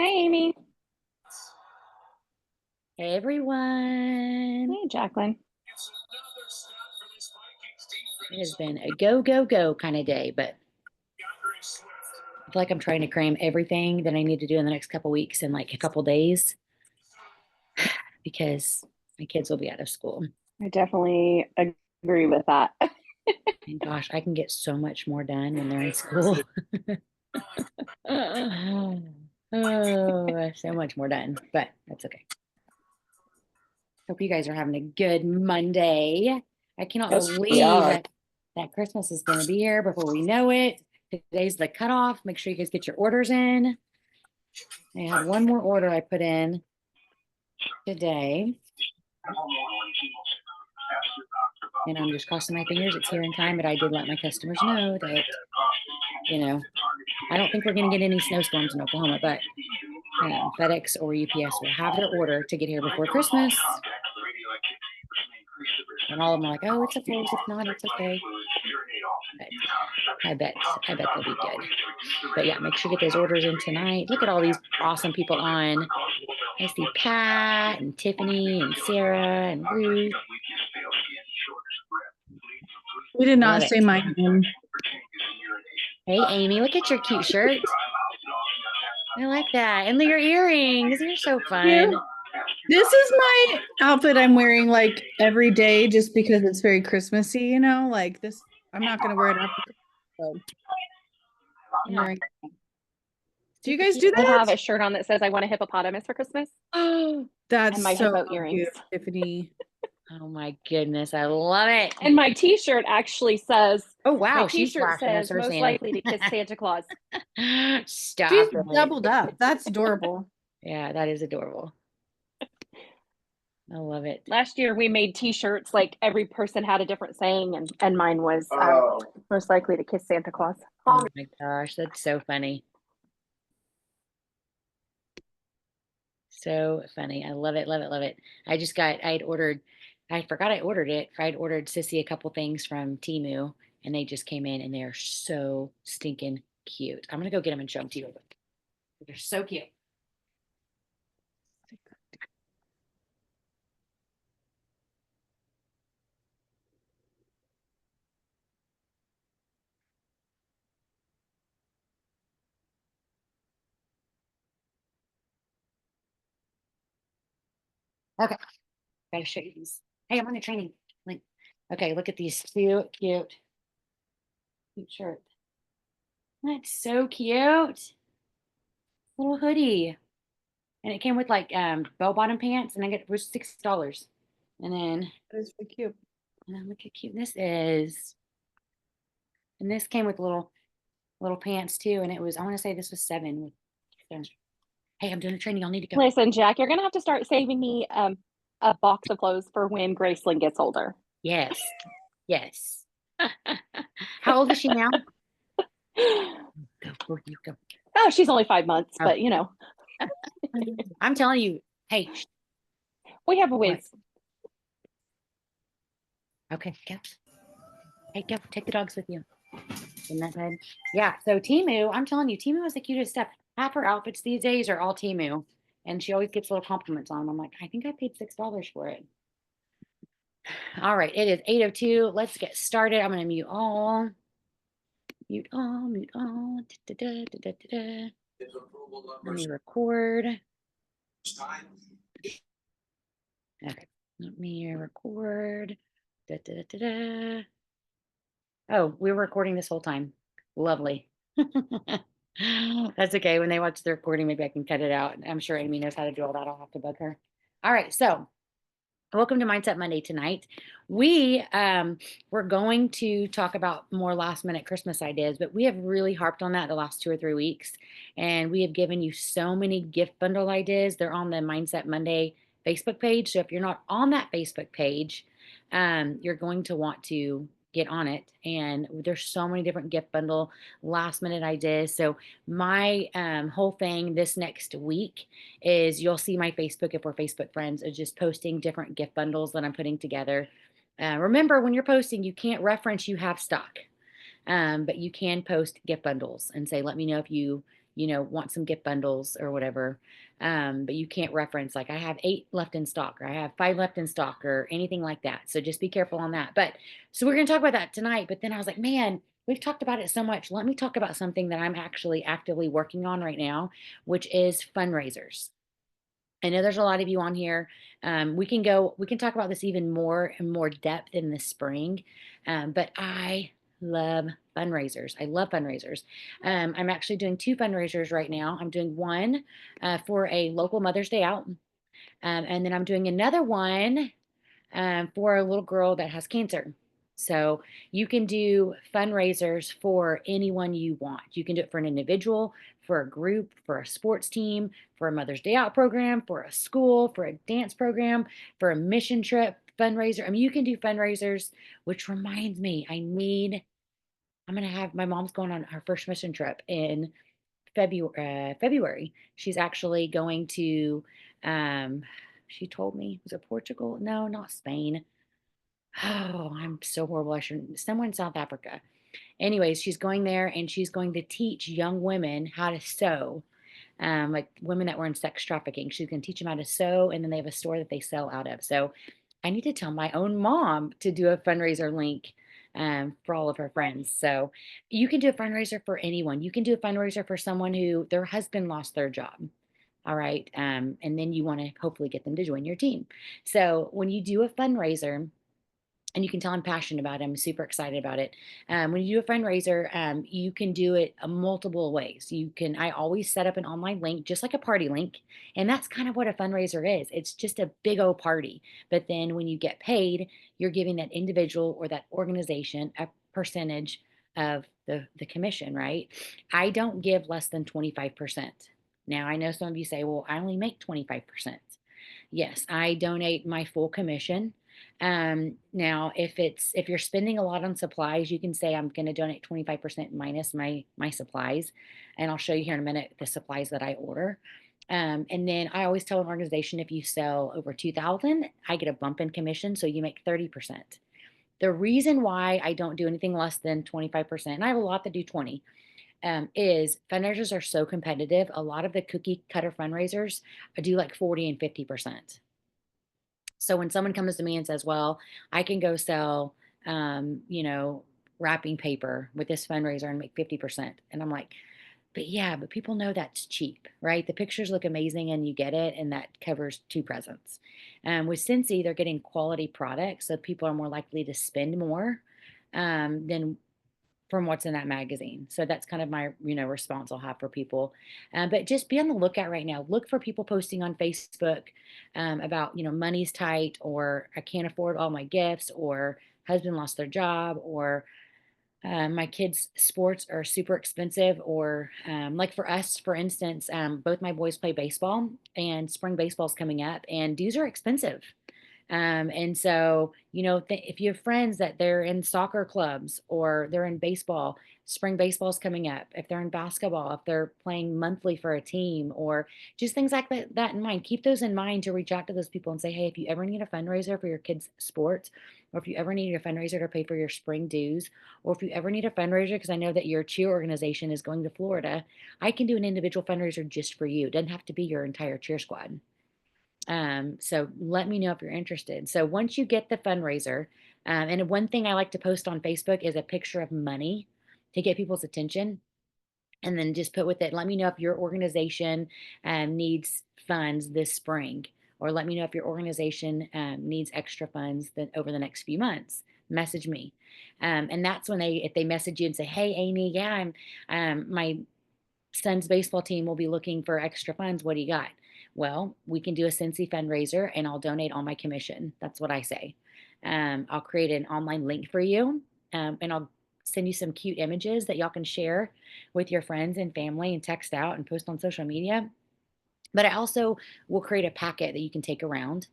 Hey, Amy. Hey everyone. Hey, Jacqueline. It has been a go, go, go kind of day, but I feel like I'm trying to cram everything that I need to do in the next couple weeks in like a couple days because my kids will be out of school. I definitely agree with that. And gosh, I can get so much more done when they're in school. Oh, so much more done, but that's okay. Hope you guys are having a good Monday. I cannot Yes, we believe are. that Christmas is going to be here before we know it. Today's the cutoff. Make sure you guys get your orders in. I have one more order I put in today. And I'm just crossing my fingers it's here in time, but I did let my customers know that, I don't think we're going to get any snowstorms in Oklahoma, but FedEx or UPS will have their order to get here before Christmas. And all of them are like, oh, it's okay. If not, it's okay. But I bet they'll be good. But yeah, make sure you get those orders in tonight. Look at all these awesome people on. I see Pat and Tiffany and Sarah and Ruth. We did not Love say it. my name. Hey, Amy, look at your cute shirt. I like that. And your earrings. You're so fun. This is my outfit I'm wearing like every day just because it's very Christmassy, like this. I'm not going to wear it after. So I'm wearing. Do you guys do I have that? a shirt on that says I want a hippopotamus for Christmas Oh, That's and my so hippo earrings. cute, Tiffany. oh my goodness. I love it. And my t-shirt actually says, Oh, my wow. She's t-shirt flashing us says her most Santa. likely to kiss Santa Claus. Stop She's it. doubled up. That's adorable. Yeah, that is adorable. I love it. Last year we made t-shirts like every person had a different saying and mine was most likely to kiss Santa Claus. Oh my gosh, that's so funny. So funny. I love it, love it, love it. I forgot I ordered it. I'd ordered Sissy a couple things from Temu and they just came in and they're so stinking cute. I'm gonna go get them and show them to you. They're so cute. Okay, gotta show you these. Hey, I'm on the training link. Okay, look at these cute shirts. That's so cute. Little hoodie. And it came with like bell bottom pants, and I get it was $6. And then That is really cute. look how cute this is. And this came with little pants too, and it was I want to say this was 7. Hey, I'm doing a training. I'll need to go. Listen, Jack, you're gonna have to start saving me a box of clothes for when Graceland gets older. Yes, yes. How old is she now? Go, you go. Oh, she's only 5 months, Oh. but I'm telling you. Hey, we have a ways. Okay, go. Hey, go. Take the dogs with you. In that bed. Yeah. So Temu, I'm telling you, Temu is the cutest stuff. Half her outfits these days are all Temu, and she always gets little compliments on them. I'm like, I think I paid $6 for it. All right, it is 8:02. Let's get started. I'm gonna mute all. Mute all, mute all. Da, da, da, da, da, da. Let me record. Okay, let me record. Da, da, da, da, da. Oh, we were recording this whole time. Lovely. That's okay. When they watch the recording, maybe I can cut it out. I'm sure Amy knows how to do all that. I'll have to bug her. All right, so welcome to Mindset Monday tonight. We're going to talk about more last minute Christmas ideas, but we have really harped on that the last 2 or 3 weeks. And we have given you so many gift bundle ideas. They're on the Mindset Monday Facebook page. So if you're not on that Facebook page, you're going to want to get on it. And there's so many different gift bundle last minute ideas. So my whole thing this next week is you'll see my Facebook, if we're Facebook friends, is just posting different gift bundles that I'm putting together. Remember, when you're posting, you can't reference you have stock, but you can post gift bundles and say, let me know if you want some gift bundles or whatever. But you can't reference like I have 8 left in stock or I have 5 left in stock or anything like that. So just be careful on that. But so we're going to talk about that tonight. But then I was like, man, we've talked about it so much. Let me talk about something that I'm actually actively working on right now, which is fundraisers. I know there's a lot of you on here. We can talk about this even more and more depth in the spring. But I love fundraisers. I love fundraisers. I'm actually doing 2 fundraisers right now. I'm doing one for a local Mother's Day out. And then I'm doing another one for a little girl that has cancer. So you can do fundraisers for anyone you want. You can do it for an individual, for a group, for a sports team, for a Mother's Day Out program, for a school, for a dance program, for a mission trip fundraiser. I mean, you can do fundraisers, which reminds me, I'm going to have my mom's going on her first mission trip in February. She's actually going to, she told me, was it Portugal? No, not Spain. Oh, I'm so horrible. I shouldn't. Somewhere in South Africa. Anyways, she's going there and she's going to teach young women how to sew. Like women that were in sex trafficking. She's going to teach them how to sew, and then they have a store that they sell out of. So I need to tell my own mom to do a fundraiser link for all of her friends. So you can do a fundraiser for anyone. You can do a fundraiser for someone who their husband lost their job. All right. And then you want to hopefully get them to join your team. So when you do a fundraiser, and you can tell I'm passionate about it. I'm super excited about it. When you do a fundraiser, you can do it multiple ways. I always set up an online link, just like a party link. And that's kind of what a fundraiser is. It's just a big old party. But then when you get paid, you're giving that individual or that organization a percentage of the commission, right? I don't give less than 25%. Now, I know some of you say, well, I only make 25%. Yes, I donate my full commission. Now if you're spending a lot on supplies, you can say I'm going to donate 25% minus my supplies. And I'll show you here in a minute the supplies that I order. And then I always tell an organization if you sell over 2,000, I get a bump in commission. So you make 30%. The reason why I don't do anything less than 25%, and I have a lot that do 20, is fundraisers are so competitive. A lot of the cookie cutter fundraisers do like 40 and 50%. So when someone comes to me and says, well, I can go sell, wrapping paper with this fundraiser and make 50%. And I'm like, but yeah, but people know that's cheap, right? The pictures look amazing and you get it, and that covers 2 presents. With Scentsy, they're getting quality products, so people are more likely to spend more than from what's in that magazine. So that's kind of my, response I'll have for people. But just be on the lookout right now. Look for people posting on Facebook about, money's tight, or I can't afford all my gifts, or husband lost their job, or my kids' sports are super expensive, or like for us, for instance, both my boys play baseball, and spring baseball's coming up, and dues are expensive. And so, if you have friends that they're in soccer clubs or they're in baseball, spring baseball's coming up. If they're in basketball, if they're playing monthly for a team, or just things like that in mind, keep those in mind to reach out to those people and say, hey, if you ever need a fundraiser for your kids' sports, or if you ever need a fundraiser to pay for your spring dues, or if you ever need a fundraiser, because I know that your cheer organization is going to Florida, I can do an individual fundraiser just for you. It doesn't have to be your entire cheer squad. So let me know if you're interested. So once you get the fundraiser, and one thing I like to post on Facebook is a picture of money to get people's attention. And then just put with it, let me know if your organization needs funds this spring, or let me know if your organization needs extra funds over the next few months. Message me. And that's when if they message you and say, hey, Amy, yeah, my son's baseball team will be looking for extra funds. What do you got? Well, we can do a Scentsy fundraiser and I'll donate all my commission. That's what I say. I'll create an online link for you, and I'll send you some cute images that y'all can share with your friends and family and text out and post on social media. But I also will create a packet that you can take around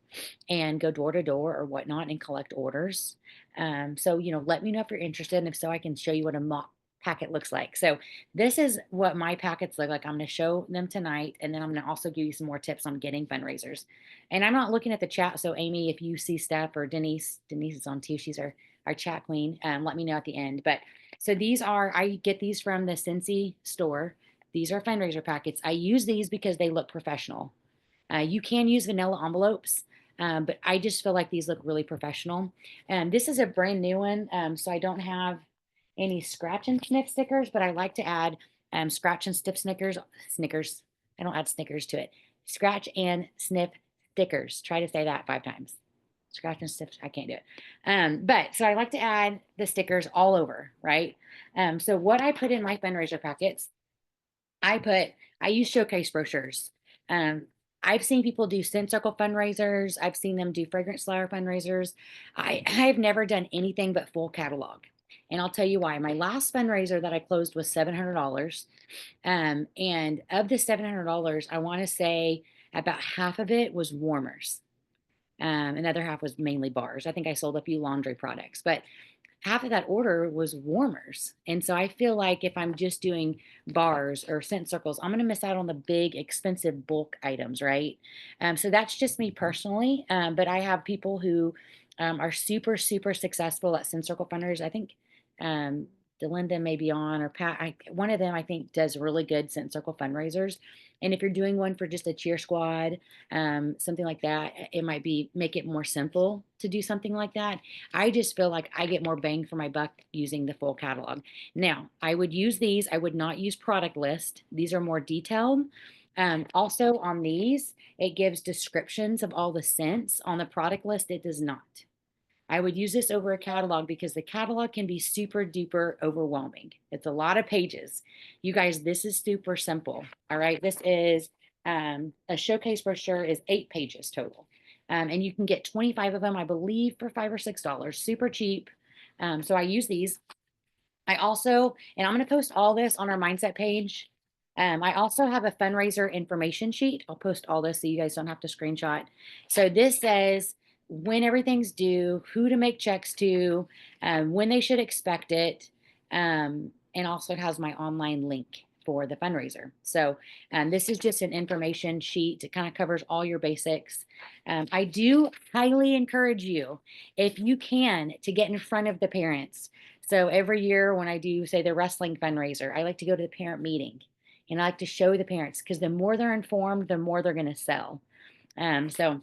and go door to door or whatnot and collect orders. So, let me know if you're interested. And if so, I can show you what a mock packet looks like. So this is what my packets look like. I'm going to show them tonight. And then I'm going to also give you some more tips on getting fundraisers. And I'm not looking at the chat. So Amy, if you see stuff, or Denise is on too. She's our chat queen. Let me know at the end. But so I get these from the Scentsy store. These are fundraiser packets. I use these because they look professional. You can use vanilla envelopes, but I just feel like these look really professional. And this is a brand new one, so I don't have any scratch and sniff stickers, but I like to add scratch and sniff Snickers. I don't add Snickers to it. Scratch and sniff stickers. Try to say that 5 times. Scratch and sniff. I can't do it. But so I like to add the stickers all over, right? So what I put in my fundraiser packets, I use showcase brochures. Um, I've seen people do scent circle fundraisers. I've seen them do fragrance flower fundraisers. I've never done anything but full catalog. And I'll tell you why. My last fundraiser that I closed was $700. And of the $700, I want to say about half of it was warmers. Another half was mainly bars. I think I sold a few laundry products, but half of that order was warmers. And so I feel like if I'm just doing bars or scent circles, I'm going to miss out on the big, expensive bulk items, right? So that's just me personally. But I have people who are super, super successful at scent circle funders. I think um, Delinda may be on, or Pat. One of them I think does really good scent circle fundraisers. And if you're doing one for just a cheer squad, something like that, it might be make it more simple to do something like that. I just feel like I get more bang for my buck using the full catalog. Now, I would use these. I would not use product list. These are more detailed. Also on these, it gives descriptions of all the scents. On the product list, it does not. I would use this over a catalog because the catalog can be super duper overwhelming. It's a lot of pages. You guys, this is super simple. All right. This is a showcase brochure is 8 pages total. And you can get 25 of them, I believe, for $5 or $6, super cheap. So I use these. I also, and I'm going to post all this on our mindset page. I also have a fundraiser information sheet. I'll post all this so you guys don't have to screenshot. So this says when everything's due, who to make checks to, when they should expect it. And also it has my online link for the fundraiser. So this is just an information sheet. It kind of covers all your basics. I do highly encourage you, if you can, to get in front of the parents. So every year when I do, say, the wrestling fundraiser, I like to go to the parent meeting and I like to show the parents because the more they're informed, the more they're going to sell. So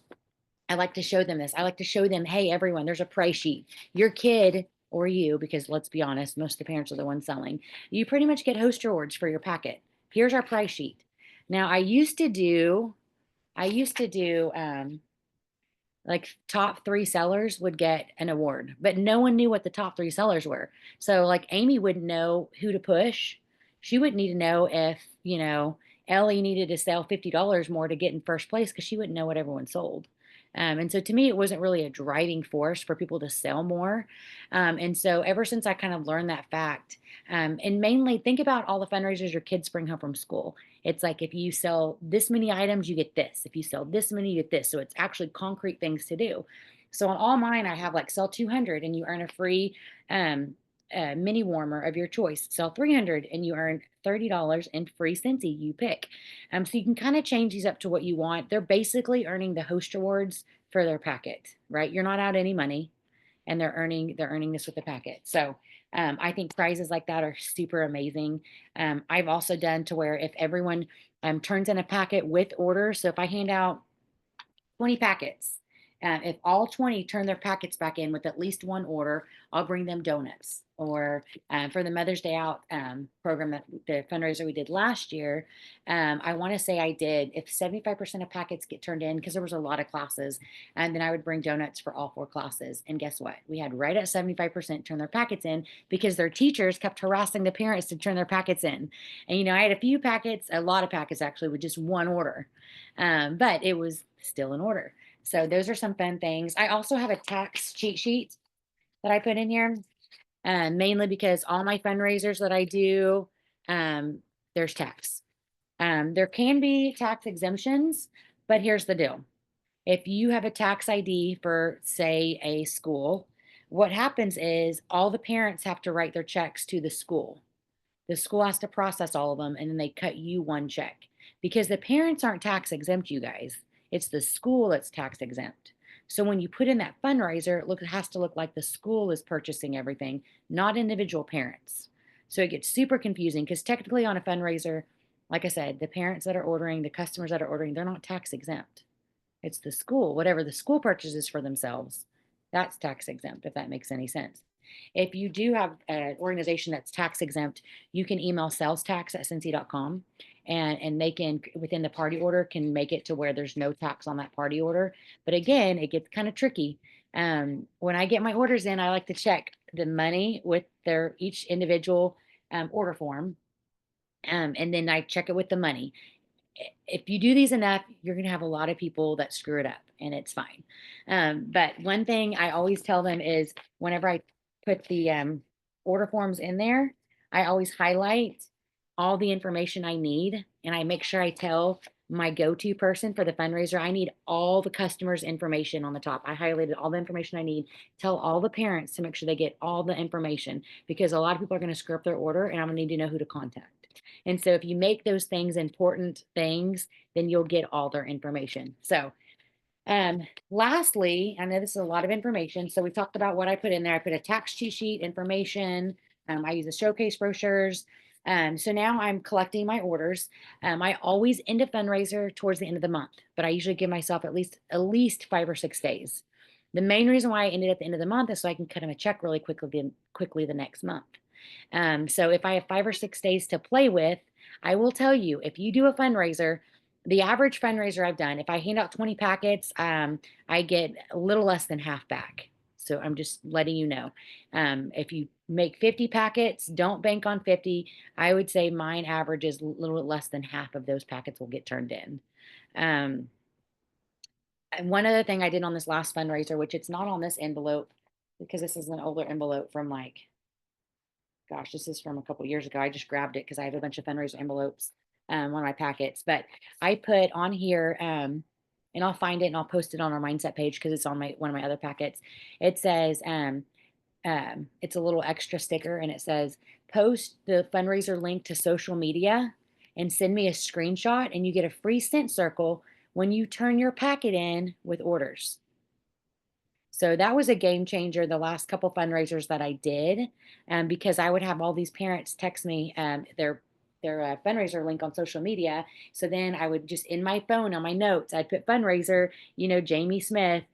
I like to show them this. I like to show them, hey, everyone, there's a price sheet. Your kid or you, because let's be honest, most of the parents are the ones selling, you pretty much get host rewards for your packet. Here's our price sheet. Now, I used to do like top 3 sellers would get an award, but no one knew what the top 3 sellers were. So like Amy wouldn't know who to push. She wouldn't need to know if, Ellie needed to sell $50 more to get in first place because she wouldn't know what everyone sold. And so to me, it wasn't really a driving force for people to sell more. And so ever since I kind of learned that fact, and mainly think about all the fundraisers your kids bring home from school. It's like if you sell this many items, you get this. If you sell this many, you get this. So it's actually concrete things to do. So on all mine, I have like sell 200 and you earn a free mini warmer of your choice. Sell 300 and you earn $30 in free Scentsy you pick. So you can kind of change these up to what you want. They're basically earning the host rewards for their packet, right? You're not out any money and they're earning this with the packet. So I think prizes like that are super amazing. I've also done to where if everyone turns in a packet with orders, so if I hand out 20 packets, if all 20 turn their packets back in with at least one order, I'll bring them donuts. Or for the Mother's Day Out program, that the fundraiser we did last year, I want to say I did, if 75% of packets get turned in, because there was a lot of classes, and then I would bring donuts for all 4 classes. And guess what? We had right at 75% turn their packets in because their teachers kept harassing the parents to turn their packets in. And, I had a lot of packets actually with just one order, but it was still an order. So those are some fun things. I also have a tax cheat sheet that I put in here, mainly because all my fundraisers that I do, there's tax. There can be tax exemptions, but here's the deal. If you have a tax ID for, say, a school, what happens is all the parents have to write their checks to the school. The school has to process all of them, and then they cut you one check because the parents aren't tax exempt, you guys. It's the school that's tax exempt. So when you put in that fundraiser, it has to look like the school is purchasing everything, not individual parents. So it gets super confusing because technically on a fundraiser, like I said, the parents that are ordering, the customers that are ordering, they're not tax exempt. It's the school, whatever the school purchases for themselves, that's tax exempt, if that makes any sense. If you do have an organization that's tax exempt, you can email salestax@scentsy.com, and they can, within the party order, can make it to where there's no tax on that party order. But again, it gets kind of tricky. When I get my orders in, I like to check the money with their each individual order form. And then I check it with the money. If you do these enough, you're going to have a lot of people that screw it up, and it's fine. But one thing I always tell them is whenever I put the order forms in there, I always highlight all the information I need, and I make sure I tell my go-to person for the fundraiser, I need all the customers' information on the top. I highlighted all the information I need. Tell all the parents to make sure they get all the information, because a lot of people are going to screw up their order, and I'm going to need to know who to contact. And so if you make those things important things, then you'll get all their information. So lastly, I know this is a lot of information. So we talked about what I put in there. I put a tax cheat sheet, information. I use the showcase brochures. So now I'm collecting my orders. I always end a fundraiser towards the end of the month, but I usually give myself at least 5 or 6 days. The main reason why I ended at the end of the month is so I can cut them a check really quickly the next month. So if I have 5 or 6 days to play with, I will tell you, if you do a fundraiser, the average fundraiser I've done, if I hand out 20 packets, I get a little less than half back. So I'm just letting you know. If you make 50 packets, don't bank on 50. I would say mine average is a little bit less than half of those packets will get turned in. And one other thing I did on this last fundraiser, which it's not on this envelope because this is an older envelope from like, gosh, this is from a couple years ago. I just grabbed it because I have a bunch of fundraiser envelopes on my packets. But I put on here, and I'll find it and I'll post it on our mindset page because it's on one of my other packets. It says, it's a little extra sticker, and it says, post the fundraiser link to social media and send me a screenshot, and you get a free scent circle when you turn your packet in with orders. So that was a game changer the last couple fundraisers that I did, because I would have all these parents text me their fundraiser link on social media. So then I would just, in my phone on my notes, I'd put fundraiser, Jamie Smith,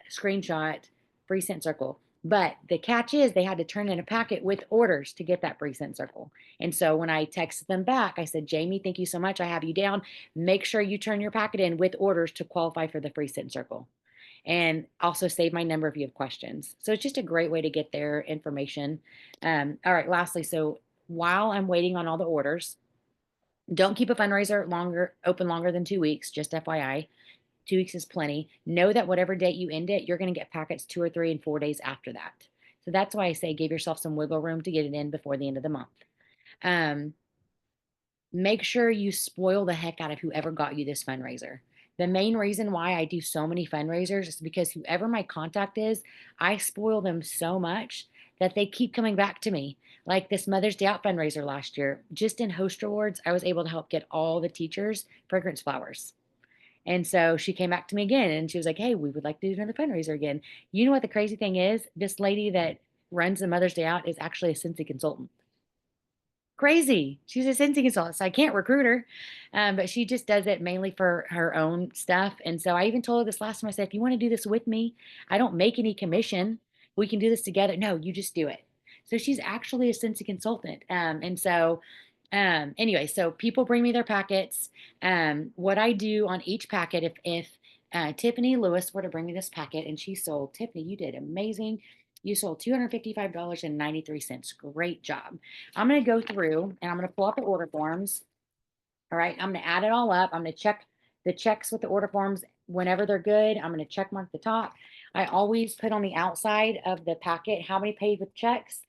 screenshot, free scent circle. But the catch is they had to turn in a packet with orders to get that free scent circle. And so when I texted them back, I said, Jamie, thank you so much. I have you down. Make sure you turn your packet in with orders to qualify for the free scent circle. And also save my number if you have questions. So it's just a great way to get their information. All right, lastly, so while I'm waiting on all the orders, don't keep a fundraiser open longer than 2 weeks, just FYI. 2 weeks is plenty. Know that whatever date you end it, you're going to get packets 2 or 3 and 4 days after that. So that's why I say give yourself some wiggle room to get it in before the end of the month. Make sure you spoil the heck out of whoever got you this fundraiser. The main reason why I do so many fundraisers is because whoever my contact is, I spoil them so much that they keep coming back to me. Like this Mother's Day Out fundraiser last year, just in host rewards, I was able to help get all the teachers fragrance flowers. And so she came back to me again and she was like, hey, we would like to do another fundraiser again. You know what the crazy thing is? This lady that runs the Mother's Day Out is actually a Scentsy consultant. Crazy. She's a Scentsy consultant, so I can't recruit her. But she just does it mainly for her own stuff. And so I even told her this last time, I said, if you want to do this with me, I don't make any commission. We can do this together. No, you just do it. So she's actually a Scentsy consultant. Anyway, so people bring me their packets. What I do on each packet, if Tiffany Lewis were to bring me this packet and she sold, Tiffany, you did amazing. You sold $255.93. Great job. I'm going to go through and I'm going to pull up the order forms. All right. I'm going to add it all up. I'm going to check the checks with the order forms whenever they're good. I'm going to check mark the top. I always put on the outside of the packet how many paid with checks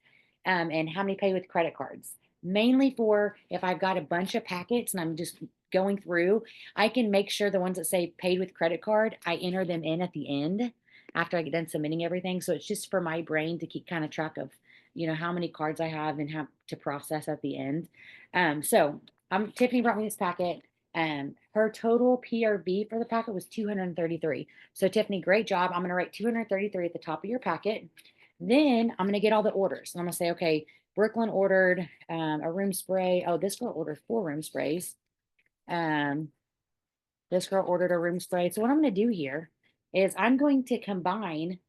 and how many paid with credit cards. Mainly for if I've got a bunch of packets and I'm just going through, I can make sure the ones that say paid with credit card, I enter them in at the end after I get done submitting everything. So it's just for my brain to keep kind of track of, how many cards I have and have to process at the end. So Tiffany brought me this packet. Her total PRV for the packet was 233. So Tiffany, great job. I'm going to write 233 at the top of your packet. Then I'm going to get all the orders. And I'm going to say, okay, Brooklyn ordered a room spray. Oh, this girl ordered 4 room sprays. This girl ordered a room spray. So what I'm going to do here is I'm going to combine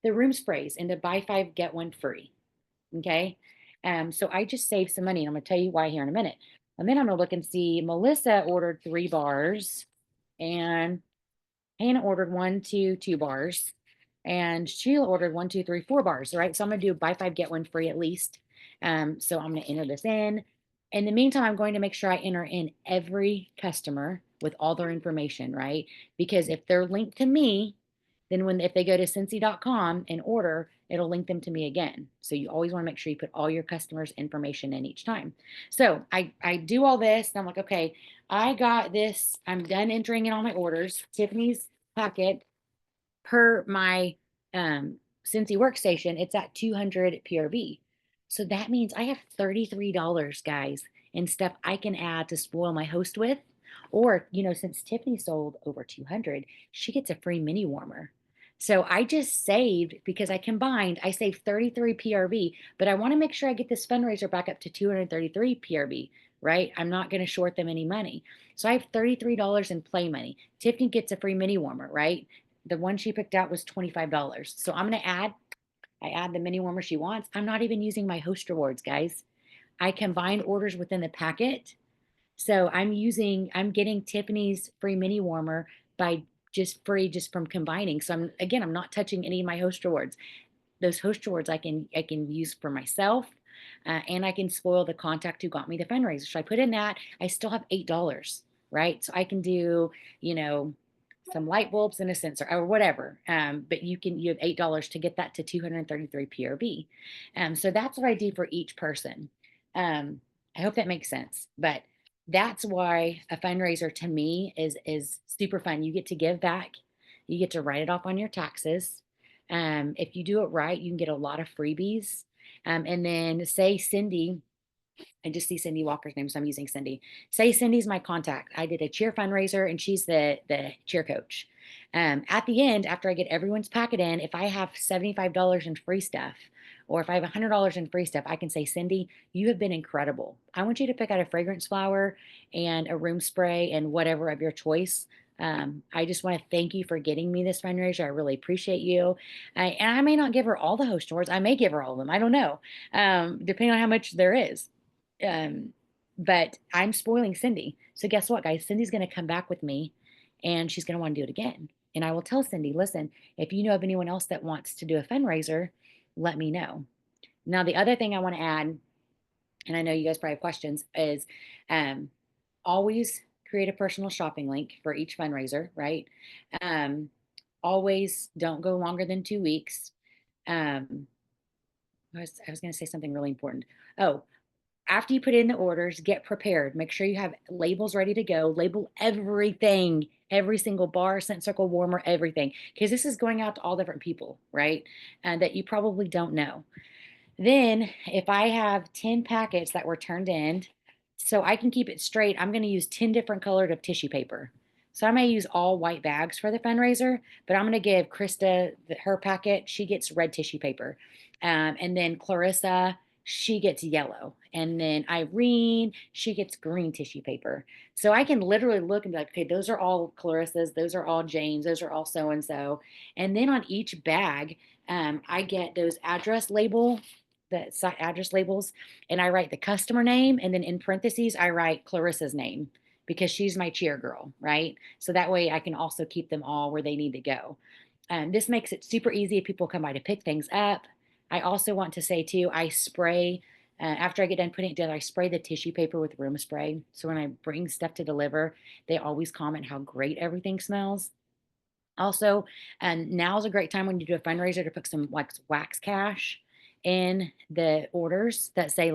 the room sprays into buy 5, get 1 free. Okay. So I just saved some money, and I'm going to tell you why here in a minute. And then I'm going to look and see Melissa ordered 3 bars, and Hannah ordered 1, 2, 2 bars, and Sheila ordered 1, 2, 3, 4 bars. Right. So I'm going to do buy 5, get 1 free at least. So I'm going to enter this in. In the meantime, I'm going to make sure I enter in every customer with all their information, right? Because if they're linked to me, then if they go to Scentsy.com and order, it'll link them to me again. So you always want to make sure you put all your customers' information in each time. So I do all this, and I'm like, okay, I got this. I'm done entering in all my orders. Tiffany's packet per my Scentsy workstation, it's at 200 PRV. So that means I have $33, guys, in stuff I can add to spoil my host with. Or, since Tiffany sold over 200, she gets a free mini warmer. So I just saved, because I saved 33 PRV, but I want to make sure I get this fundraiser back up to 233 PRV, right? I'm not going to short them any money. So I have $33 in play money. Tiffany gets a free mini warmer, right? The one she picked out was $25. So I add the mini warmer she wants. I'm not even using my host rewards, guys. I combined orders within the packet. So I'm getting Tiffany's free mini warmer by just from combining. So I'm not touching any of my host rewards. Those host rewards I can use for myself, and I can spoil the contact who got me the fundraiser. So I put in that. I still have $8, right? So I can do, some light bulbs and a sensor or whatever. But you have $8 to get that to 233 PRV. So that's what I do for each person. I hope that makes sense. But that's why a fundraiser to me is super fun. You get to give back. You get to write it off on your taxes. If you do it right, you can get a lot of freebies. And then say Cindy, I just see Cindy Walker's name, so I'm using Cindy. Say Cindy's my contact. I did a cheer fundraiser, and she's the cheer coach. At the end, after I get everyone's packet in, if I have $75 in free stuff, or if I have $100 in free stuff, I can say, Cindy, you have been incredible. I want you to pick out a fragrance flower and a room spray and whatever of your choice. I just want to thank you for getting me this fundraiser. I really appreciate you. And I may not give her all the host awards. I may give her all of them. I don't know, depending on how much there is. But I'm spoiling Cindy. So guess what, guys? Cindy's going to come back with me, and she's going to want to do it again. And I will tell Cindy, listen, if you know of anyone else that wants to do a fundraiser, let me know. Now, the other thing I want to add, and I know you guys probably have questions, is always create a personal shopping link for each fundraiser, right? Always don't go longer than 2 weeks. I was going to say something really important. Oh, after you put in the orders, get prepared. Make sure you have labels ready to go. Label everything, every single bar, scent circle, warmer, everything, because this is going out to all different people, right? And that you probably don't know. Then if I have 10 packets that were turned in, so I can keep it straight, I'm going to use 10 different colored of tissue paper. So I may use all white bags for the fundraiser, but I'm going to give Krista her packet. She gets red tissue paper. And then Clarissa, she gets yellow. And then Irene, she gets green tissue paper. So I can literally look and be like, okay, those are all Clarissa's, those are all Jane's, those are all so-and-so. And then on each bag, I get those address labels, and I write the customer name, and then in parentheses, I write Clarissa's name, because she's my cheer girl, right? So that way I can also keep them all where they need to go. This makes it super easy if people come by to pick things up. I also want to say too, I spray, after I get done putting it together, I spray the tissue paper with room spray. So when I bring stuff to deliver, they always comment how great everything smells. Also, now is a great time when you do a fundraiser to put some wax cash in the orders that say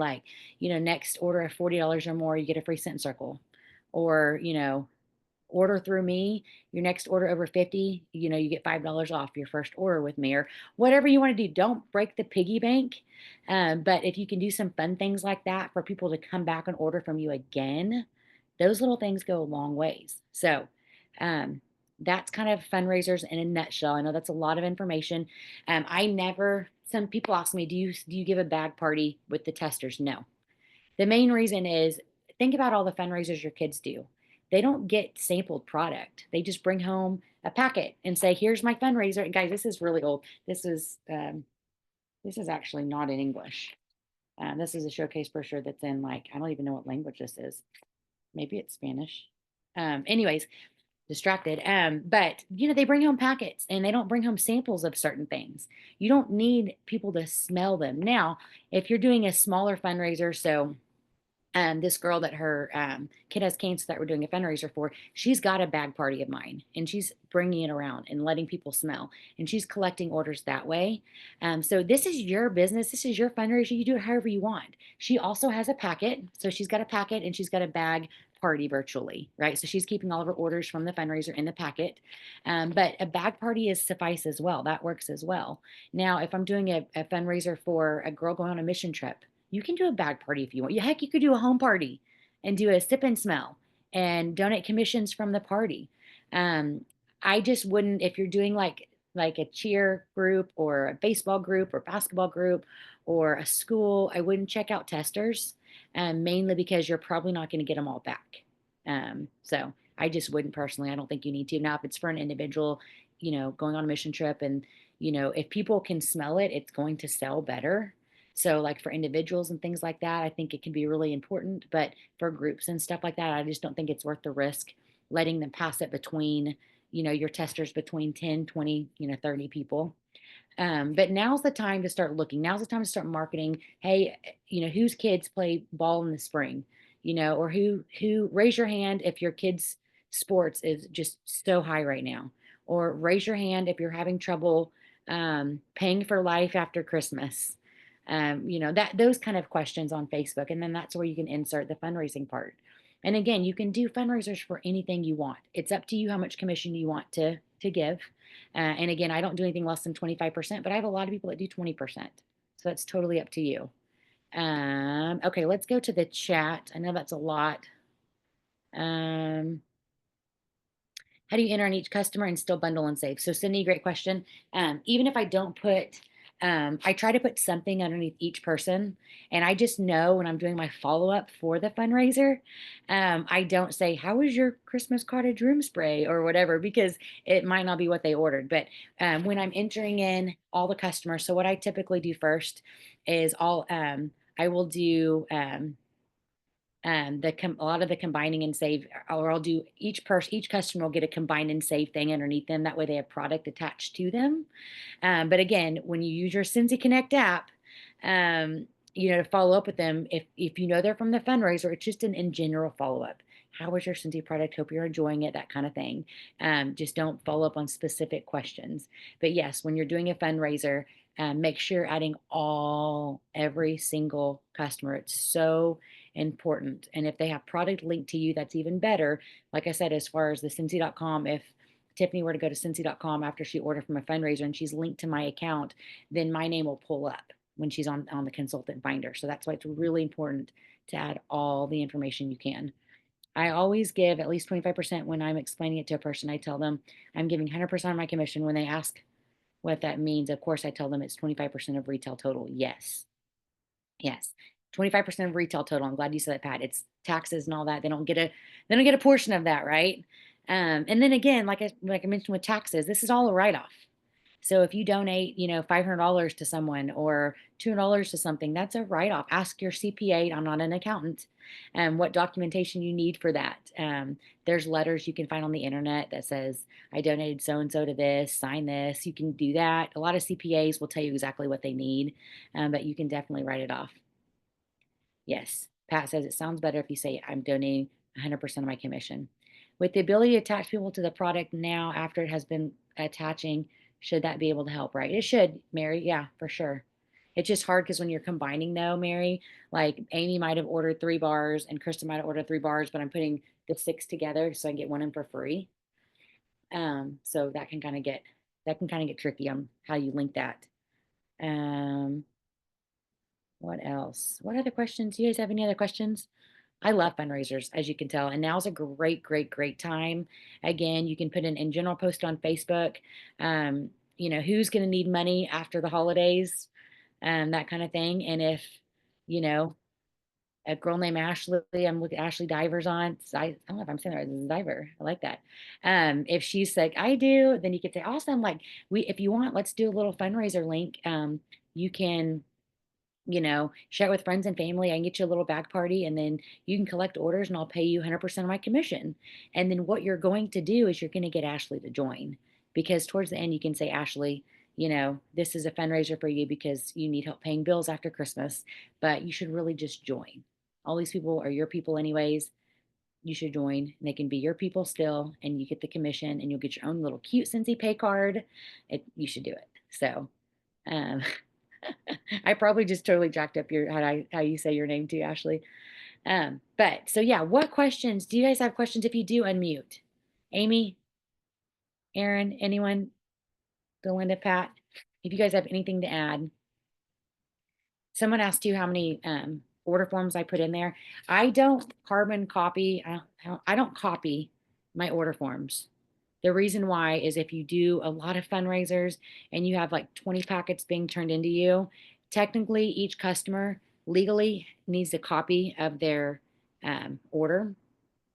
next order of $40 or more, you get a free scent circle. Or, order through me, your next order over 50, you get $5 off your first order with me, or whatever you want to do. Don't break the piggy bank. But if you can do some fun things like that for people to come back and order from you again, those little things go a long ways. So, that's kind of fundraisers in a nutshell. I know that's a lot of information. Some people ask me, do you give a bag party with the testers? No. The main reason is, think about all the fundraisers your kids do. they don't get sampled product. They just bring home a packet and say, here's my fundraiser. And guys, this is really old. This is actually not in English. This is a showcase brochure that's in, like, I don't even know what language this is. Maybe it's Spanish. Anyways, distracted. But they bring home packets and they don't bring home samples of certain things. You don't need people to smell them. Now, if you're doing a smaller fundraiser, so this girl that her kid has cancer that we're doing a fundraiser for, she's got a bag party of mine and she's bringing it around and letting people smell, and she's collecting orders that way. So this is your business. This is your fundraiser. You do it however you want. She also has a packet. So she's got a packet and she's got a bag party virtually, right? So she's keeping all of her orders from the fundraiser in the packet. But a bag party is suffice as well. That works as well. Now, if I'm doing a fundraiser for a girl going on a mission trip, you can do a bag party if you want. Heck, you could do a home party and do a sip and smell and donate commissions from the party. I just wouldn't, if you're doing like a cheer group or a baseball group or basketball group or a school, I wouldn't check out testers, mainly because you're probably not going to get them all back. So I just wouldn't personally. I don't think you need to. Now, if it's for an individual, going on a mission trip, and if people can smell it, it's going to sell better. So like for individuals and things like that, I think it can be really important. But for groups and stuff like that, I just don't think it's worth the risk letting them pass it between, your testers between 10, 20, 30 people. But now's the time to start looking. Now's the time to start marketing. Hey, whose kids play ball in the spring, or who raise your hand if your kids' sports is just so high right now, or raise your hand if you're having trouble paying for life after Christmas. That those kind of questions on Facebook, and then that's where you can insert the fundraising part. And again, you can do fundraisers for anything you want. It's up to you how much commission you want to give. And again, I don't do anything less than 25%, but I have a lot of people that do 20%. So that's totally up to you. Okay, let's go to the chat. I know that's a lot. How do you enter on each customer and still bundle and save? So Cindy, great question. Even if I don't put, I try to put something underneath each person. And I just know when I'm doing my follow-up for the fundraiser, I don't say, how was your Christmas cottage room spray or whatever, because it might not be what they ordered. But when I'm entering in all the customers, so what I typically do first is I will do a lot of the combining and save, or I'll do each customer will get a combine and save thing underneath them. That way they have product attached to them. But again, when you use your Scentsy Connect app, to follow up with them, if they're from the fundraiser, it's just an in general follow up. How was your Scentsy product? Hope you're enjoying it, that kind of thing. Just don't follow up on specific questions. But yes, when you're doing a fundraiser, make sure you're adding every single customer. It's so important. And if they have product linked to you, that's even better. Like I said, as far as the Scentsy.com, if Tiffany were to go to Scentsy.com after she ordered from a fundraiser and she's linked to my account, then my name will pull up when she's on the consultant finder. So that's why it's really important to add all the information you can. I always give at least 25% when I'm explaining it to a person. I tell them I'm giving 100% of my commission. When they ask what that means, of course, I tell them it's 25% of retail total. Yes. 25% of retail total. I'm glad you said that, Pat. It's taxes and all that. They don't get a portion of that, right? And then again, like I mentioned with taxes, this is all a write-off. So if you donate, $500 to someone or $200 to something, that's a write-off. Ask your CPA. I'm not an accountant. What documentation you need for that. There's letters you can find on the internet that says, I donated so-and-so to this, sign this. You can do that. A lot of CPAs will tell you exactly what they need, but you can definitely write it off. Yes, Pat says it sounds better if you say I'm donating 100% of my commission. With the ability to attach people to the product now after it has been attaching, should that be able to help, right? It should, Mary. Yeah, for sure. It's just hard because when you're combining though, Mary, like Amy might have ordered 3 bars and Krista might have ordered 3 bars, but I'm putting the 6 together so I can get one in for free. So that can kind of get tricky on how you link that. What else? What other questions? Do you guys have any other questions? I love fundraisers, as you can tell. And now's a great, great, great time. Again, you can put in general post on Facebook, who's going to need money after the holidays, that kind of thing. And if, a girl named Ashley. I'm with Ashley Divers on. I don't know if I'm saying that right. This is Diver. I like that. If she's like, I do, then you could say, awesome. Like if you want, let's do a little fundraiser link. You can, share it with friends and family. I can get you a little bag party and then you can collect orders and I'll pay you 100% of my commission. And then what you're going to do is you're going to get Ashley to join, because towards the end, you can say, Ashley, this is a fundraiser for you because you need help paying bills after Christmas, but you should really just join. All these people are your people anyways. You should join, and they can be your people still, and you get the commission and you'll get your own little cute Scentsy pay card. You should do it. So, um, I probably just totally jacked up how you say your name too, Ashley. But so yeah, what questions do you guys have? Questions? If you do, unmute. Amy, Aaron, anyone? Belinda, Pat, if you guys have anything to add. Someone asked you how many order forms I put in there. I don't carbon copy. I don't copy my order forms. The reason why is if you do a lot of fundraisers and you have like 20 packets being turned into you, technically each customer legally needs a copy of their order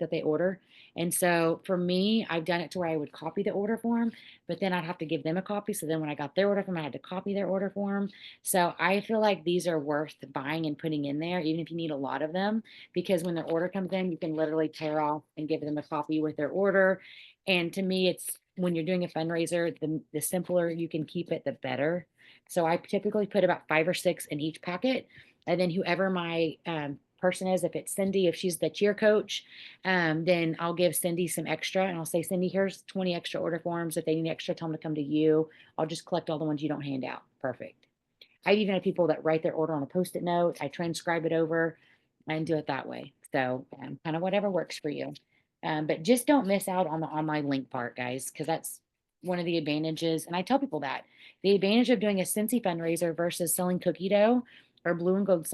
that they order. And so for me, I've done it to where I would copy the order form, but then I'd have to give them a copy. So then when I got their order form, I had to copy their order form. So I feel like these are worth buying and putting in there, even if you need a lot of them, because when their order comes in, you can literally tear off and give them a copy with their order. And to me, it's when you're doing a fundraiser, the simpler you can keep it, the better. So I typically put about 5 or 6 in each packet. And then whoever my person is, if it's Cindy, if she's the cheer coach, then I'll give Cindy some extra and I'll say, Cindy, here's 20 extra order forms. If they need extra, tell them to come to you. I'll just collect all the ones you don't hand out. Perfect. I even have people that write their order on a Post-it note. I transcribe it over and do it that way. So kind of whatever works for you. But just don't miss out on the online link part, guys, because that's one of the advantages. And I tell people that the advantage of doing a Scentsy fundraiser versus selling cookie dough or blue and gold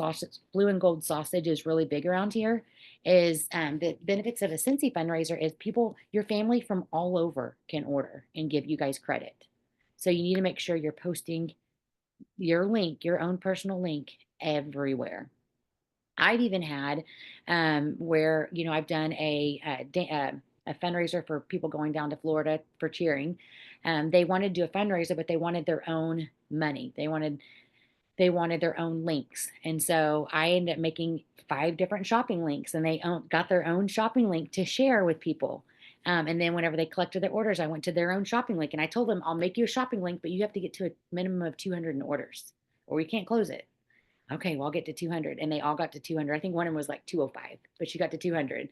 sausage is really big around here. Is the benefits of a Scentsy fundraiser is your family from all over can order and give you guys credit. So you need to make sure you're posting your link, your own personal link, everywhere. I've even had where I've done a fundraiser for people going down to Florida for cheering. They wanted to do a fundraiser, but they wanted their own money. They wanted their own links, and so I ended up making 5 different shopping links, and they got their own shopping link to share with people. And then whenever they collected their orders, I went to their own shopping link, and I told them, I'll make you a shopping link, but you have to get to a minimum of 200 in orders, or we can't close it. Okay, well, I'll get to 200. And they all got to 200. I think one of them was like 205, but she got to 200.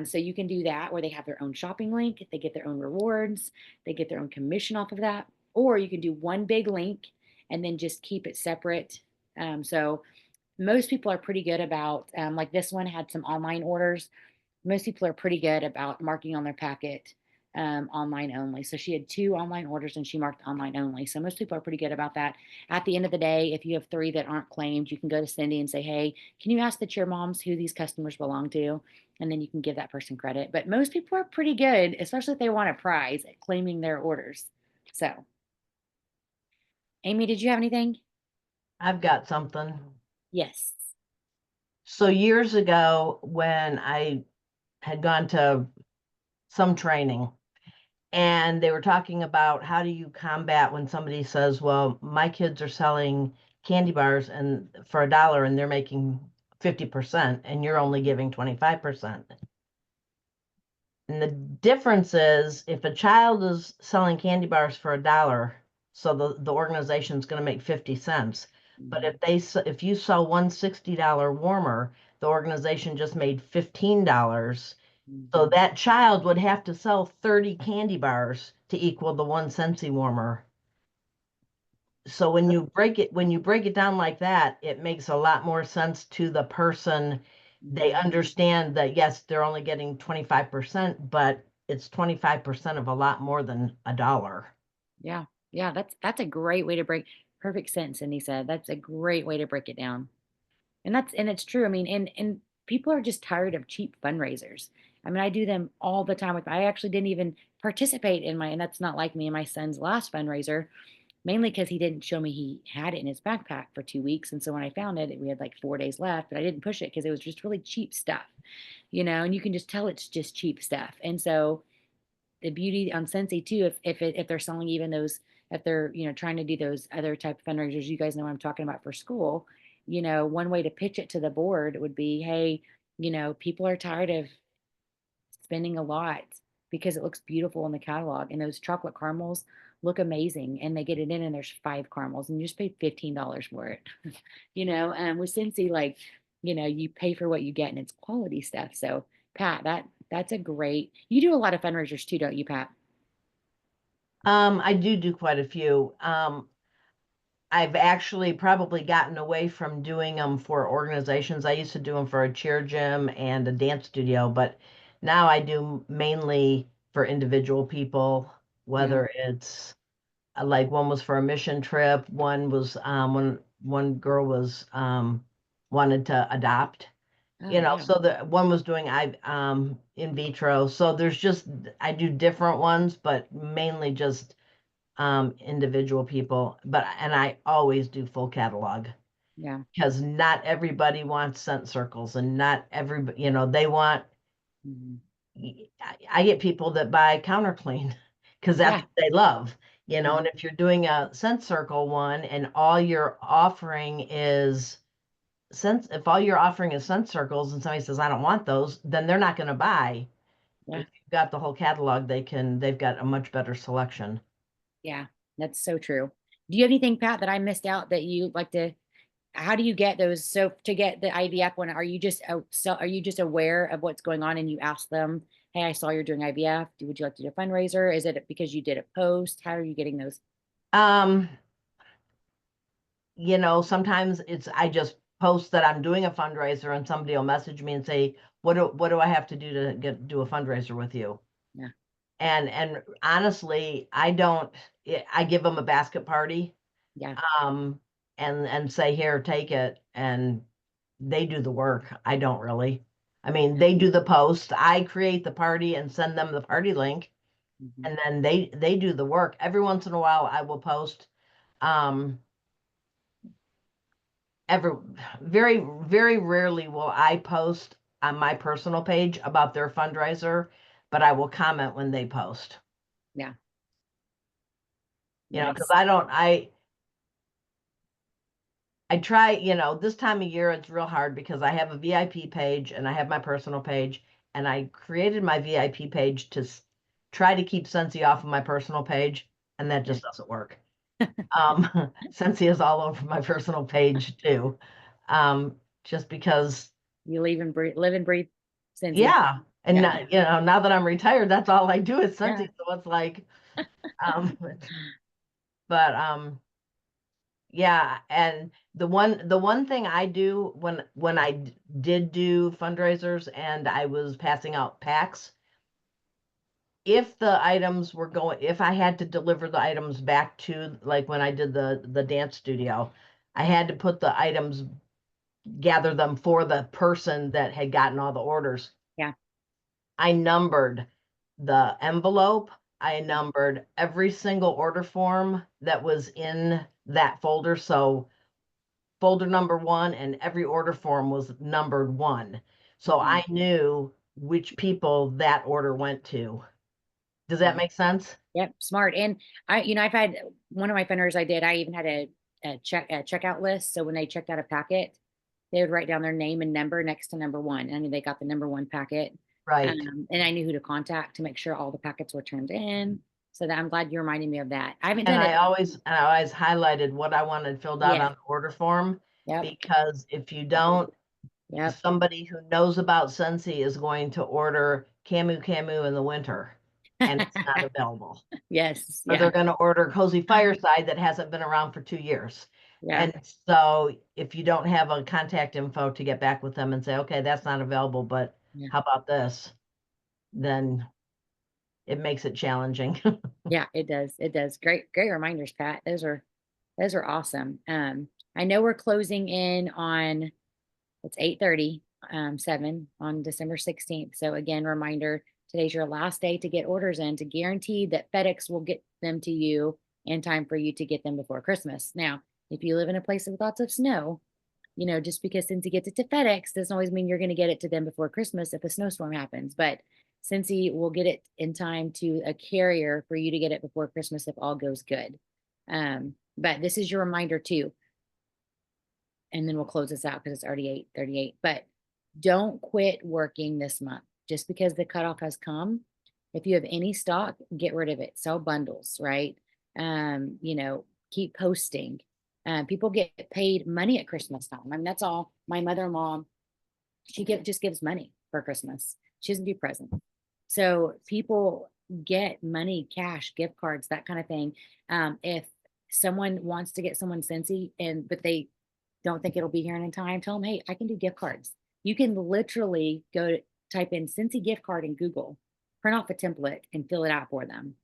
So you can do that where they have their own shopping link. They get their own rewards. They get their own commission off of that. Or you can do one big link and then just keep it separate. So most people are pretty good about, like this one had some online orders. Most people are pretty good about marking on their packet online only. So she had 2 online orders and she marked online only. So most people are pretty good about that. At the end of the day, if you have 3 that aren't claimed, you can go to Cindy and say, hey, can you ask the cheer moms who these customers belong to? And then you can give that person credit. But most people are pretty good, especially if they want a prize, at claiming their orders. So, Amy, did you have anything? I've got something. Yes. So years ago, when I had gone to some training and they were talking about how do you combat when somebody says, well, my kids are selling candy bars and for $1 and they're making 50% and you're only giving 25%. And the difference is if a child is selling candy bars for $1, so the organization is going to make 50 cents. But if you sell one $60 warmer, the organization just made $15. So that child would have to sell 30 candy bars to equal the one Scentsy warmer. So when you break it down like that, it makes a lot more sense to the person. They understand that yes, they're only getting 25%, but it's 25% of a lot more than $1. Yeah. Yeah. That's a great way to perfect sense. And he said, that's a great way to break it down. And it's true. I mean, and people are just tired of cheap fundraisers. I mean, I do them all the time I actually didn't even participate and that's not like me and my son's last fundraiser. mainly because he didn't show me he had it in his backpack for 2 weeks. And so when I found it, we had like 4 days left, but I didn't push it because it was just really cheap stuff, and you can just tell it's just cheap stuff. And so the beauty on Scentsy too, if they're selling even those, if they're, trying to do those other type of fundraisers, you guys know what I'm talking about for school, one way to pitch it to the board would be, hey, people are tired of spending a lot because it looks beautiful in the catalog. And those chocolate caramels look amazing. And they get it in and there's 5 caramels and you just paid $15 for it. With Scentsy, like, you pay for what you get and it's quality stuff. So Pat, that's a great, you do a lot of fundraisers too, don't you, Pat? I do quite a few. I've actually probably gotten away from doing them for organizations. I used to do them for a cheer gym and a dance studio, but now I do mainly for individual people, Yeah. whether it's like one was for a mission trip, one was one girl was wanted to adopt, Oh, yeah. so the one was doing in vitro. So there's just I do different ones, but mainly just individual people, and I always do full catalog Yeah. because not everybody wants scent circles and not everybody, they want, Mhm. I get people that buy counter clean because that's Yeah. what they love, and Mhm. if you're doing a scent circle one and all you're offering is if all you're offering is scent circles and somebody says, I don't want those, then they're not going to buy. Yeah. If you've got the whole catalog, they've got a much better selection. Yeah. That's so true. Do you have anything, Pat, that I missed out that you like to, how do you get those? So to get the IVF one, are you just, are you just aware of what's going on and you ask them, hey, I saw you're doing IVF. Would you like to do a fundraiser? Is it because you did a post? How are you getting those? Um, sometimes I just post that I'm doing a fundraiser and somebody will message me and say, what do I have to do to do a fundraiser with you? Yeah. And honestly, I give them a basket party, Yeah. um, and say, here, take it. And they do the work. I don't really. I mean, they do the post. I create the party and send them the party link. Mhm. And then they do the work. Every once in a while I will post, um, ever very, very rarely will I post on my personal page about their fundraiser, but I will comment when they post. Yeah. Because Nice. I try, this time of year it's real hard because I have a VIP page and I have my personal page, and I created my VIP page to try to keep Scentsy off of my personal page, and that just doesn't work. Scentsy is all over my personal page too. Just because, You live and breathe Scentsy. yeah. And Yeah. now that I'm retired, that's all I do is Yeah. Scentsy. So it's like, um, but yeah. And the one thing I do when I did do fundraisers and I was passing out packs, if the items were going, if I had to deliver the items back to, like when I did the dance studio, I had to put the items, gather them for the person that had gotten all the orders. Yeah. I numbered the envelope. I numbered every single order form that was in that folder. So folder number 1 and every order form was numbered 1. So Mhm. I knew which people that order went to. Does that Yeah. make sense? Yep. Smart. And I've had one of my funders I did, I even had a checkout list. So when they checked out a packet, they would write down their name and number next to number one. I knew they got the number one packet. Right. And I knew who to contact to make sure all the packets were turned in. So that I'm glad you reminded me of that. I haven't And done I it. always highlighted what I wanted filled out Yeah. on the order form, Yep. because if you don't, Yep. somebody who knows about Scentsy is going to order Camu Camu in the winter and it's not available. Yes. Or Yeah. they're going to order Cozy Fireside that hasn't been around for 2 years. Yeah. And so if you don't have a contact info to get back with them and say, okay, that's not available, but Yeah. how about this? Then it makes it challenging. Yeah, it does. It does. Great reminders, Pat. Those are awesome. I know we're closing in on, it's 8:30, 7 on December 16th. So again, reminder, today's your last day to get orders in to guarantee that FedEx will get them to you in time for you to get them before Christmas. Now, if you live in a place with lots of snow, you know, just because Scentsy gets it to FedEx doesn't always mean you're going to get it to them before Christmas if a snowstorm happens. But Scentsy will get it in time to a carrier for you to get it before Christmas if all goes good. But this is your reminder too. And then we'll close this out because it's already 8:38. But don't quit working this month just because the cutoff has come. If you have any stock, get rid of it. Sell bundles, right? You know, keep posting. People get paid money at Christmas time. I mean, that's all. My mother-in-law, just gives money for Christmas. She doesn't do presents. So people get money, cash, gift cards, that kind of thing. If someone wants to get someone Scentsy but they don't think it'll be here in time, tell them, hey, I can do gift cards. You can literally type in Scentsy gift card in Google, print off a template and fill it out for them.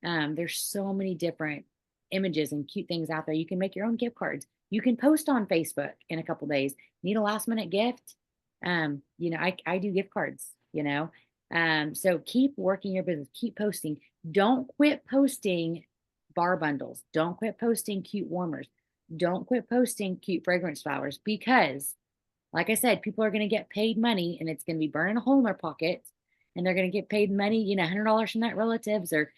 There's so many different images and cute things out there. You can make your own gift cards. You can post on Facebook in a couple days. Need a last minute gift? You know, I do gift cards, you know. So keep working your business, keep posting. Don't quit posting bar bundles. Don't quit posting cute warmers. Don't quit posting cute fragrance flowers because, like I said, people are going to get paid money and it's going to be burning a hole in their pocket. And they're going to get paid money, you know, $100 from that relatives or,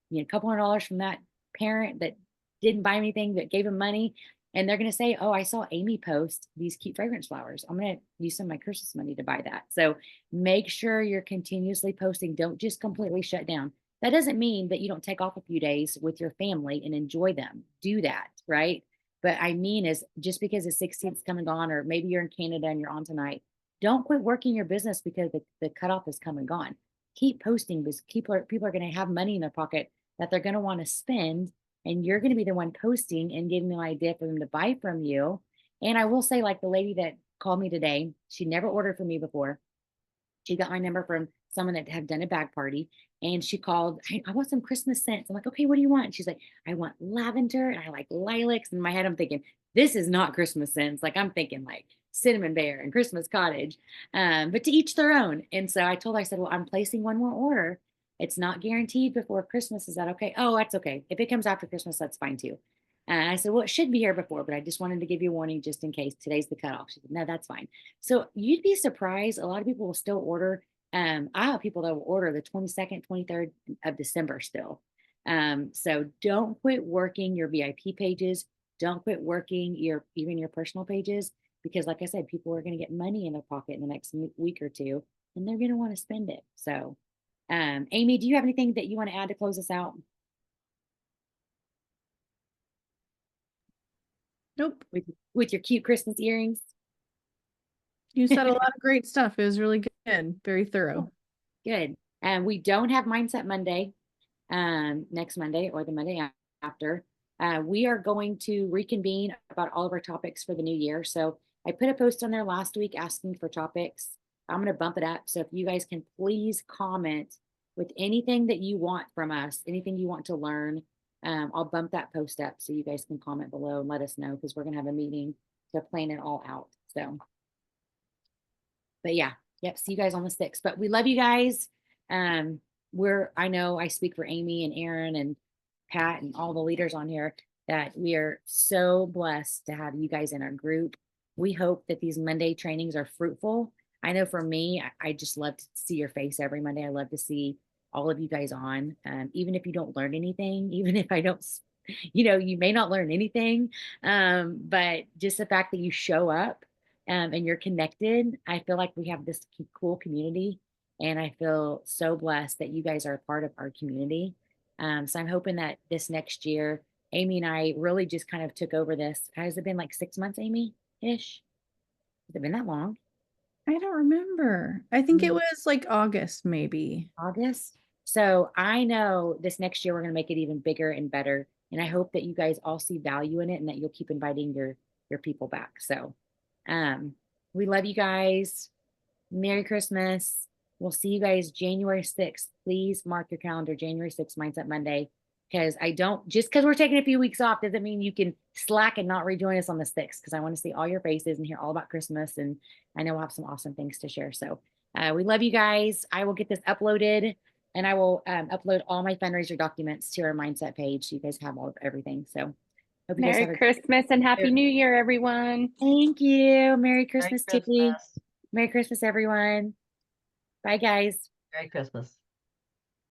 you know, a couple $100 from that parent that didn't buy anything that gave them money. And they're going to say, oh, I saw Amy post these cute fragrance flowers. I'm going to use some of my Christmas money to buy that. So make sure you're continuously posting. Don't just completely shut down. That doesn't mean that you don't take off a few days with your family and enjoy them. Do that, right? But I mean is just because the 16th is come and gone, or maybe you're in Canada and you're on tonight, don't quit working your business because the cutoff is come and gone. Keep posting because people are going to have money in their pocket that they're going to want to spend. And you're going to be the one posting and giving them an idea for them to buy from you. And I will say, like the lady that called me today, she never ordered from me before. She got my number from someone that had done a bag party. And she called, I want some Christmas scents. I'm like, okay, what do you want? And she's like, I want lavender and I like lilacs. In my head, I'm thinking, this is not Christmas scents. Like I'm thinking like cinnamon bear and Christmas cottage, but to each their own. And so I told her, I said, well, I'm placing one more order. It's not guaranteed before Christmas. Is that okay? Oh, that's okay. If it comes after Christmas, that's fine too. And I said, well, it should be here before, but I just wanted to give you a warning just in case. Today's the cutoff. She said, no, that's fine. So you'd be surprised. A lot of people will still order. I have people that will order the 22nd, 23rd of December still. So don't quit working your VIP pages. Don't quit working even your personal pages, because like I said, people are going to get money in their pocket in the next week or two, and they're going to want to spend it. So, Amy, do you have anything that you want to add to close us out? Nope. With your cute Christmas earrings? You said a lot of great stuff. It was really good. Very thorough. Good. And we don't have Mindset Monday next Monday or the Monday after. We are going to reconvene about all of our topics for the new year. So I put a post on there last week asking for topics. I'm going to bump it up. So if you guys can please comment with anything that you want from us, anything you want to learn, I'll bump that post up so you guys can comment below and let us know, because we're going to have a meeting to plan it all out. So, but yeah, yep. See you guys on the 6th. But we love you guys. I know I speak for Amy and Aaron and Pat and all the leaders on here that we are so blessed to have you guys in our group. We hope that these Monday trainings are fruitful. I know for me, I just love to see your face every Monday. I love to see all of you guys on, even if you don't learn anything, even if I don't, you may not learn anything, but just the fact that you show up and you're connected, I feel like we have this cool community, and I feel so blessed that you guys are a part of our community. So I'm hoping that this next year, Amy and I really just kind of took over this. Has it been like 6 months, Amy-ish? Has it been that long? I don't remember. I think it was like August, maybe. August. So I know this next year we're going to make it even bigger and better. And I hope that you guys all see value in it and that you'll keep inviting your people back. So we love you guys. Merry Christmas. We'll see you guys January 6th. Please mark your calendar, January 6th, Mindset Monday. Because just because we're taking a few weeks off doesn't mean you can slack and not rejoin us on the 6th, because I want to see all your faces and hear all about Christmas. And I know we'll have some awesome things to share. So we love you guys. I will get this uploaded And I will upload all my fundraiser documents to our mindset page. So you guys have all of everything. So hope you guys have Merry a Christmas and Happy New Year, everyone. thank you. Merry Merry Christmas, Tiffany. Christmas. Merry Christmas, everyone. Bye, guys. Merry Christmas.